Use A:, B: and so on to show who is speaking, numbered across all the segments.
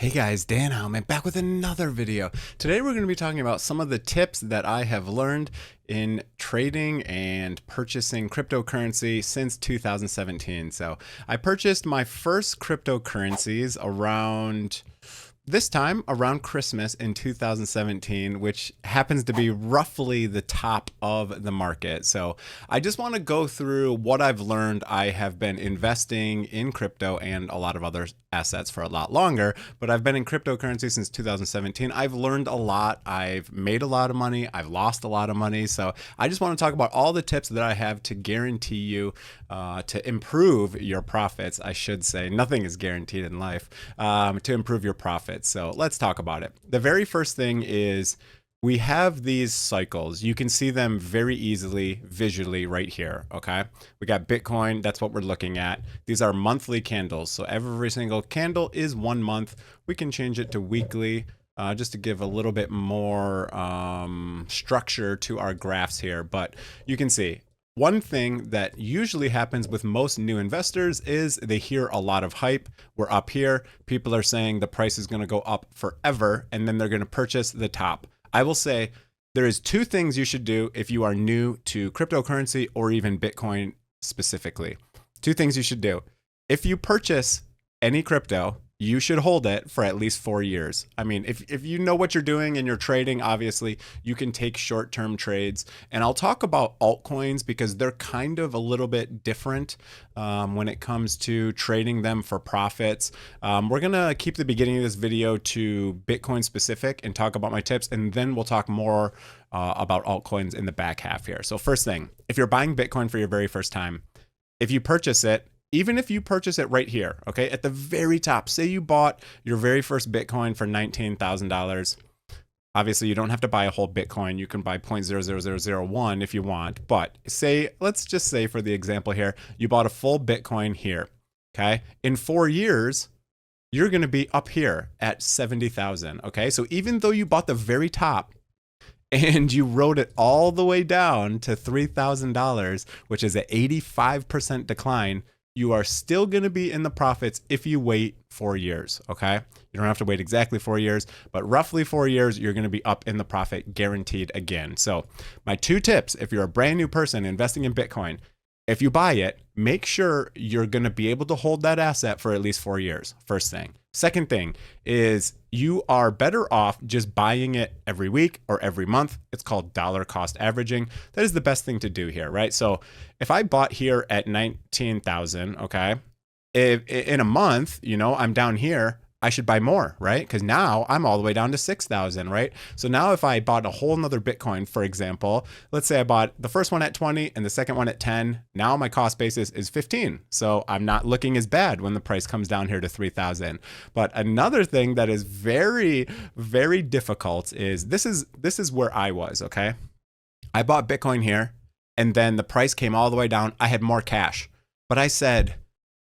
A: Hey guys, Dan Heilman back with another video. Today we're going to be talking about some of the tips that I have learned in trading and purchasing cryptocurrency since 2017. So I purchased my first cryptocurrencies around this time around Christmas in 2017, which happens to be roughly the top of the market. So I just want to go through what I've learned. I have been investing in crypto and a lot of other assets for a lot longer, but I've been in cryptocurrency since 2017. I've learned a lot. I've made a lot of money. I've lost a lot of money. So I just want to talk about all the tips that I have to guarantee you to improve your profits. I should say nothing is guaranteed in life, to improve your profits. So let's talk about it. The very first thing is we have these cycles. You can see them very easily visually right here, okay? We got Bitcoin, that's what we're looking at. These are monthly candles. So every single candle is 1 month. We can change it to weekly just to give a little bit more structure to our graphs here. But you can see one thing that usually happens with most new investors is they hear a lot of hype. We're up here. People are saying the price is going to go up forever, and then they're going to purchase the top. I will say there is two things you should do if you are new to cryptocurrency or even Bitcoin specifically. Two things you should do. If you purchase any crypto, you should hold it for at least 4 years. I mean, if you know what you're doing and you're trading, obviously you can take short-term trades. And I'll talk about altcoins because they're kind of a little bit different when it comes to trading them for profits. We're gonna keep the beginning of this video to Bitcoin specific and talk about my tips, and then we'll talk more about altcoins in the back half here. So first thing, if you're buying Bitcoin for your very first time, if you purchase it, even if you purchase it right here, okay, at the very top, say you bought your very first Bitcoin for $19,000. Obviously, you don't have to buy a whole Bitcoin. You can buy 0.00001 if you want. But say, let's just say for the example here, you bought a full Bitcoin here, okay? In 4 years, you're going to be up here at 70,000, okay? So even though you bought the very top, and you rode it all the way down to $3,000, which is an 85% decline, you are still going to be in the profits if you wait 4 years, okay? You don't have to wait exactly 4 years, but roughly 4 years, you're going to be up in the profit guaranteed again. So my two tips, if you're a brand new person investing in Bitcoin, if you buy it, make sure you're going to be able to hold that asset for at least 4 years, first thing. Second thing is you are better off just buying it every week or every month. It's called dollar cost averaging. That is the best thing to do here, right? So if I bought here at 19,000, okay, if in a month, you know, I'm down here, I should buy more, right? Because now I'm all the way down to 6,000, right? So now if I bought a whole nother Bitcoin, for example, let's say I bought the first one at 20 and the second one at 10. Now my cost basis is 15. So I'm not looking as bad when the price comes down here to 3,000. But another thing that is very, very difficult is this is where I was, okay? I bought Bitcoin here and then the price came all the way down. I had more cash, but I said,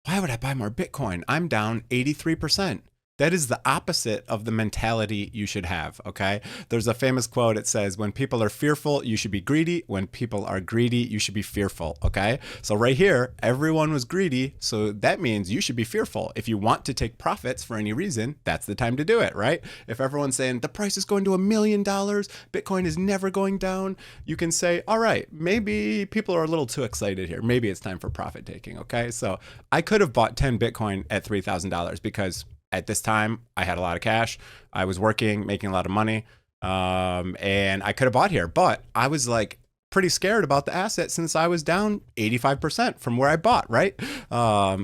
A: why would I buy more Bitcoin? I'm down 83%. That is the opposite of the mentality you should have, okay? There's a famous quote. It says, when people are fearful, you should be greedy. When people are greedy, you should be fearful, okay? So right here, everyone was greedy. So that means you should be fearful. If you want to take profits for any reason, that's the time to do it, right? If everyone's saying the price is going to $1 million, Bitcoin is never going down, you can say, all right, maybe people are a little too excited here. Maybe it's time for profit taking, okay? So I could have bought 10 Bitcoin at $3,000 because at this time, I had a lot of cash. I was working, making a lot of money, and I could have bought here. But I was like pretty scared about the asset since I was down 85% from where I bought, right?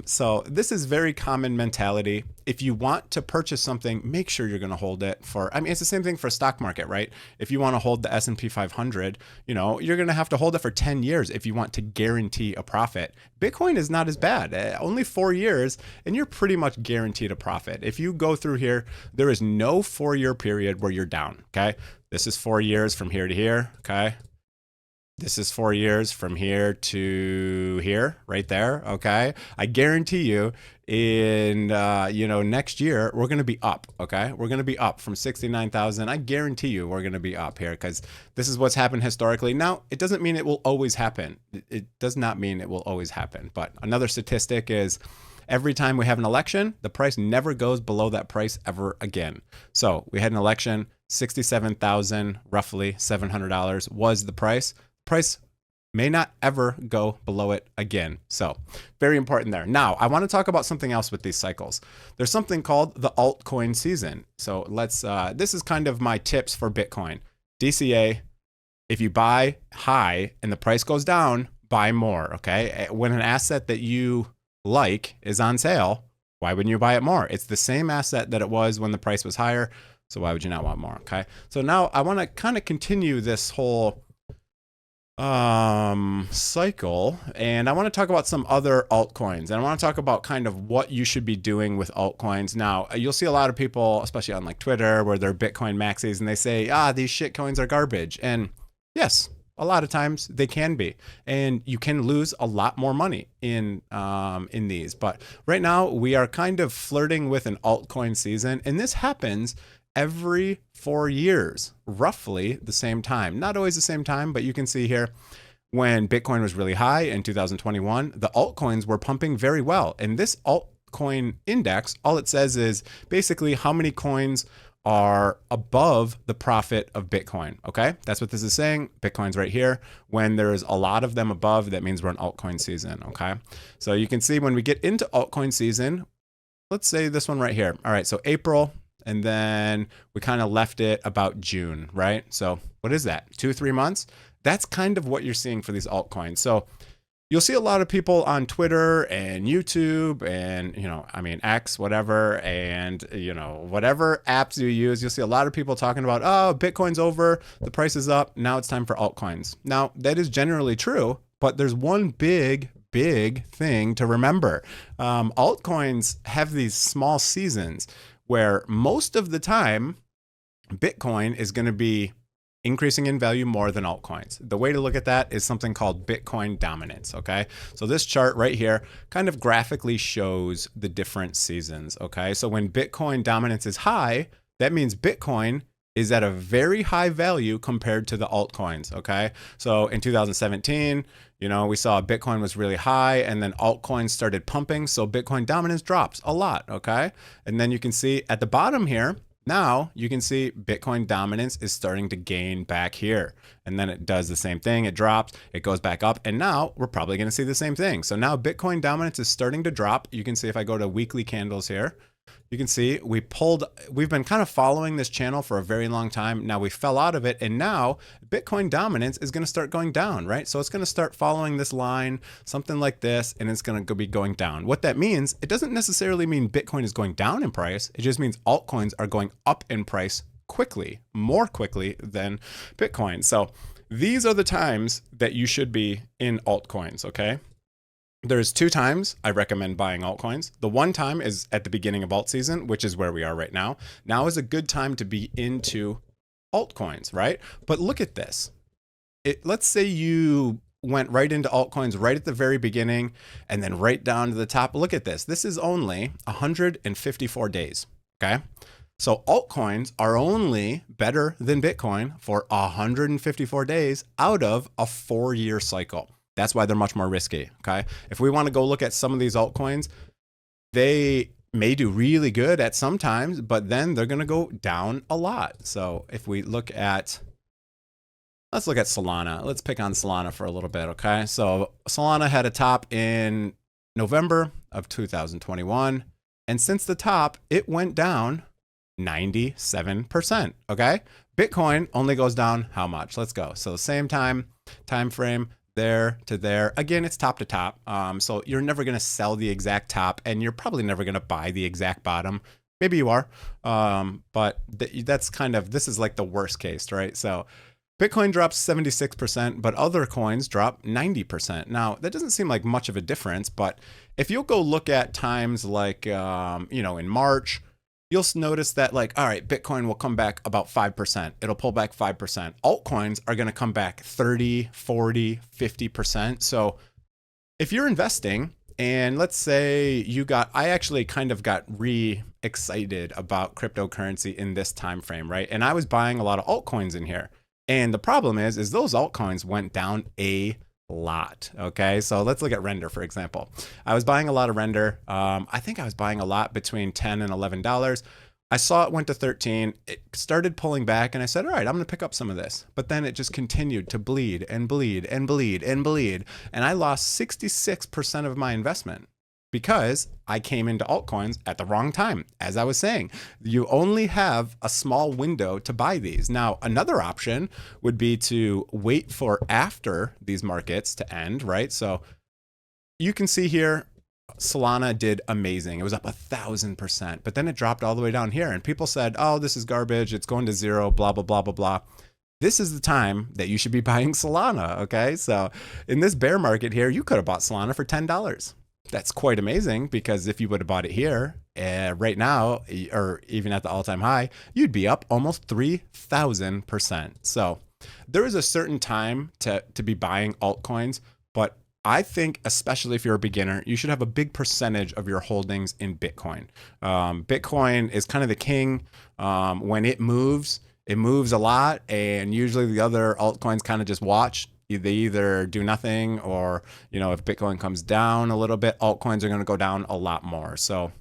A: So this is very common mentality. If you want to purchase something, make sure you're going to hold it for, I mean, it's the same thing for stock market, right? If you want to hold the S&P 500, you know, you're going to have to hold it for 10 years if you want to guarantee a profit. Bitcoin is not as bad, only 4 years, and you're pretty much guaranteed a profit. If you go through here, there is no 4-year period where you're down, okay? This is 4 years from here to here, okay? This is 4 years from here to here, right there, okay? I guarantee you in, next year, we're going to be up, okay? We're going to be up from 69,000. I guarantee you we're going to be up here because this is what's happened historically. Now, it doesn't mean it will always happen. It does not mean it will always happen. But another statistic is every time we have an election, the price never goes below that price ever again. So we had an election, 67,000, roughly $700 was the price. Price may not ever go below it again. So very important there. Now, I want to talk about something else with these cycles. There's something called the altcoin season. So let's, this is kind of my tips for Bitcoin. DCA, if you buy high and the price goes down, buy more, okay? When an asset that you like is on sale, why wouldn't you buy it more? It's the same asset that it was when the price was higher. So why would you not want more, okay? So now I want to kind of continue this whole cycle, and I want to talk about some other altcoins, and I want to talk about kind of what you should be doing with altcoins. Now, you'll see a lot of people, especially on like Twitter, where they're Bitcoin maxis, and they say, these shit coins are garbage. And yes, a lot of times they can be, and you can lose a lot more money in these. But right now we are kind of flirting with an altcoin season, and this happens every 4 years, roughly the same time. Not always the same time, but you can see here when Bitcoin was really high in 2021, the altcoins were pumping very well. And this altcoin index, all it says is basically how many coins are above the profit of Bitcoin. Okay, that's what this is saying. Bitcoin's right here. When there's a lot of them above, that means we're in altcoin season. Okay, so you can see when we get into altcoin season, let's say this one right here. All right, so April, and then we kind of left it about June, right? So what is that? 2-3 months? That's kind of what you're seeing for these altcoins. So you'll see a lot of people on Twitter and YouTube and, X, whatever, and, whatever apps you use, you'll see a lot of people talking about, Bitcoin's over, the price is up, now it's time for altcoins. Now, that is generally true, but there's one big thing to remember. Altcoins have these small seasons where most of the time Bitcoin is going to be increasing in value more than altcoins. The way to look at that is something called Bitcoin dominance, okay? So this chart right here kind of graphically shows the different seasons, okay? So when Bitcoin dominance is high, that means Bitcoin is at a very high value compared to the altcoins, okay? So in 2017, we saw Bitcoin was really high and then altcoins started pumping, so Bitcoin dominance drops a lot, okay? And then you can see at the bottom here, now you can see Bitcoin dominance is starting to gain back here. And then it does the same thing, it drops, it goes back up, and now we're probably gonna see the same thing. So now Bitcoin dominance is starting to drop. You can see if I go to weekly candles here, you can see we've been kind of following this channel for a very long time. Now we fell out of it, and now Bitcoin dominance is going to start going down, right? So it's going to start following this line, something like this, and it's going to be going down. What that means, it doesn't necessarily mean Bitcoin is going down in price. It just means altcoins are going up in price quickly, more quickly than Bitcoin. So these are the times that you should be in altcoins, okay? There's 2 times I recommend buying altcoins. The one time is at the beginning of alt season, which is where we are right now. Now is a good time to be into altcoins, right? But look at this. Let's say you went right into altcoins right at the very beginning and then right down to the top. Look at this. This is only 154 days, okay? So altcoins are only better than Bitcoin for 154 days out of a 4-year cycle. That's why they're much more risky, okay? If we want to go look at some of these altcoins, they may do really good at some times, but then they're going to go down a lot. So if we look at, let's look at Solana. Let's pick on Solana for a little bit, okay? So Solana had a top in November of 2021, and since the top, it went down 97%, okay? Bitcoin only goes down how much? Let's go. So the same time frame, there to there. Again, it's top to top. So you're never going to sell the exact top, and you're probably never going to buy the exact bottom. Maybe you are, but that's kind of, this is like the worst case, right? So Bitcoin drops 76%, but other coins drop 90%. Now, that doesn't seem like much of a difference, but if you'll go look at times like, in March, you'll notice that all right, Bitcoin will come back about 5%. It'll pull back 5%. Altcoins are going to come back 30, 40, 50%. So if you're investing and let's say I actually kind of got excited about cryptocurrency in this time frame, right? And I was buying a lot of altcoins in here. And the problem is those altcoins went down a lot. Okay, so let's look at render, for example. I was buying a lot of render. I think I was buying a lot between $10 and $11. I saw it went to 13. It started pulling back, and I said, all right, I'm going to pick up some of this. But then it just continued to bleed and bleed and bleed and bleed. And I lost 66% of my investment because I came into altcoins at the wrong time. As I was saying, you only have a small window to buy these. Now, another option would be to wait for after these markets to end, right? So you can see here, Solana did amazing. It was up 1,000%, but then it dropped all the way down here. And people said, oh, this is garbage. It's going to zero, blah, blah, blah, blah, blah. This is the time that you should be buying Solana, okay? So in this bear market here, you could have bought Solana for $10. That's quite amazing, because if you would have bought it here right now, or even at the all-time high, you'd be up almost 3,000%. So there is a certain time to be buying altcoins, but I think, especially if you're a beginner, you should have a big percentage of your holdings in Bitcoin. Bitcoin is kind of the king. When it moves a lot, and usually the other altcoins kind of just watch. They either do nothing, or, you know, if Bitcoin comes down a little bit, altcoins are going to go down a lot more. So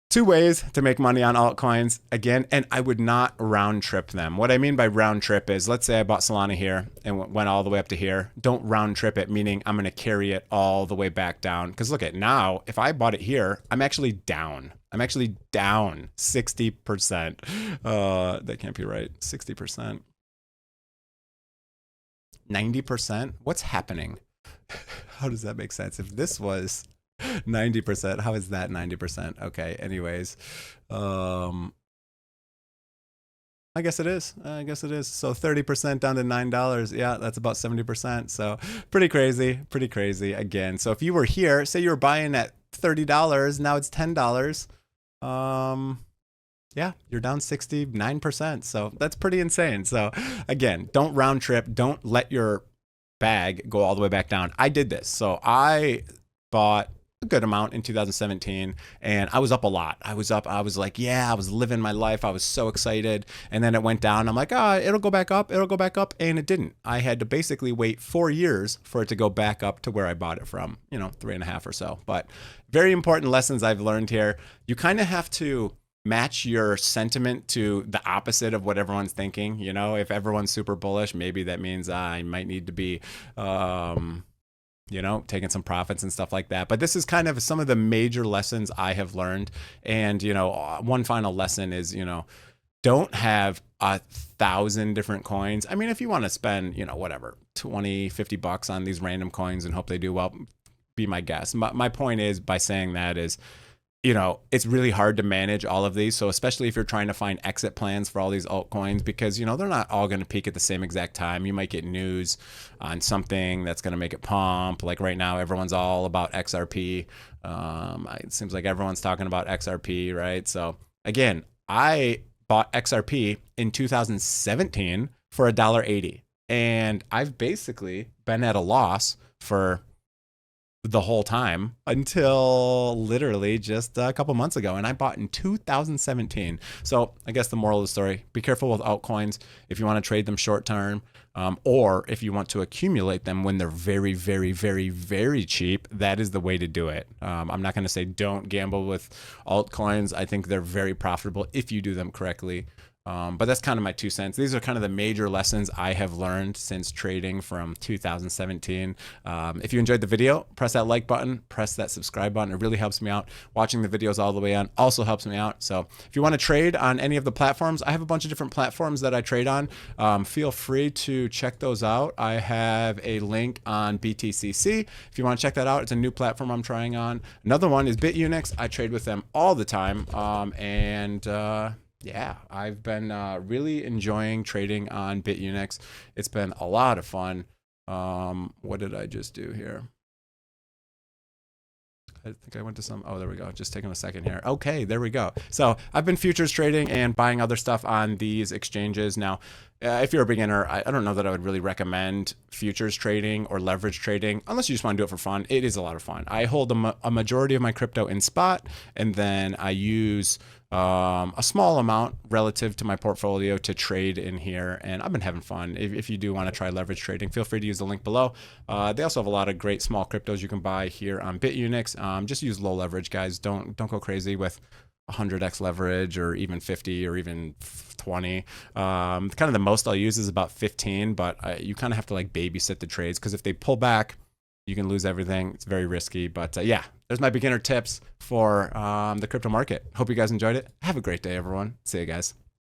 A: two ways to make money on altcoins, again, and I would not round trip them. What I mean by round trip is, let's say I bought Solana here and went all the way up to here. Don't round trip it, meaning I'm going to carry it all the way back down. Because look at now, if I bought it here, I'm actually down. I'm actually down 60%. That can't be right. 60%. 90%? What's happening? How does that make sense? If this was 90%, how is that 90%? Okay, anyways. I guess it is. So 30% down to $9. Yeah, that's about 70%. So pretty crazy again. So if you were here, say you were buying at $30, now it's $10. Yeah, you're down 69%. So that's pretty insane. So again, don't round trip. Don't let your bag go all the way back down. I did this. So I bought a good amount in 2017, and I was up a lot. I was like, yeah, I was living my life. I was so excited. And then it went down. I'm like, it'll go back up. And it didn't. I had to basically wait 4 years for it to go back up to where I bought it from, 3.5 or so. But very important lessons I've learned here. You kind of have to match your sentiment to the opposite of what everyone's thinking. If everyone's super bullish, maybe that means I might need to be, taking some profits and stuff like that. But this is kind of some of the major lessons I have learned. And, one final lesson is, don't have 1,000 different coins. I mean, if you want to spend, whatever, 20, 50 bucks on these random coins and hope they do well, be my guest. My point is, by saying that is, it's really hard to manage all of these. So especially if you're trying to find exit plans for all these altcoins, because, they're not all going to peak at the same exact time. You might get news on something that's going to make it pump. Like right now, everyone's all about XRP. It seems like everyone's talking about XRP, right? So again, I bought XRP in 2017 for $1.80. And I've basically been at a loss for the whole time until literally just a couple months ago, and I bought in 2017. So I guess the moral of the story, be careful with altcoins if you want to trade them short term, or if you want to accumulate them when they're very, very, very, very cheap. That is the way to do it. I'm not going to say don't gamble with altcoins. I think they're very profitable if you do them correctly. But that's kind of my 2 cents. These are kind of the major lessons I have learned since trading from 2017. If you enjoyed the video, press that like button, press that subscribe button. It really helps me out. Watching the videos all the way on also helps me out. So if you want to trade on any of the platforms, I have a bunch of different platforms that I trade on. Feel free to check those out. I have a link on BTCC. If you want to check that out, it's a new platform I'm trying on. Another one is Bitunix. I trade with them all the time. Yeah, I've been really enjoying trading on Bitunix. It's been a lot of fun. What did I just do here? I think I went to some, oh, there we go. Just taking a second here. Okay, there we go. So I've been futures trading and buying other stuff on these exchanges. Now, if you're a beginner, I don't know that I would really recommend futures trading or leverage trading unless you just want to do it for fun. It is a lot of fun. I hold a majority of my crypto in spot, and then I use a small amount relative to my portfolio to trade in here, and I've been having fun. If you do want to try leverage trading, feel free to use the link below. They also have a lot of great small cryptos you can buy here on Bitunix. Just use low leverage, guys. Don't go crazy with 100x leverage or even 50 or even 20. Kind of the most I'll use is about 15, but you kind of have to like babysit the trades, because if they pull back, you can lose everything. It's very risky. But yeah, there's my beginner tips for the crypto market. Hope you guys enjoyed it. Have a great day, everyone. See you guys.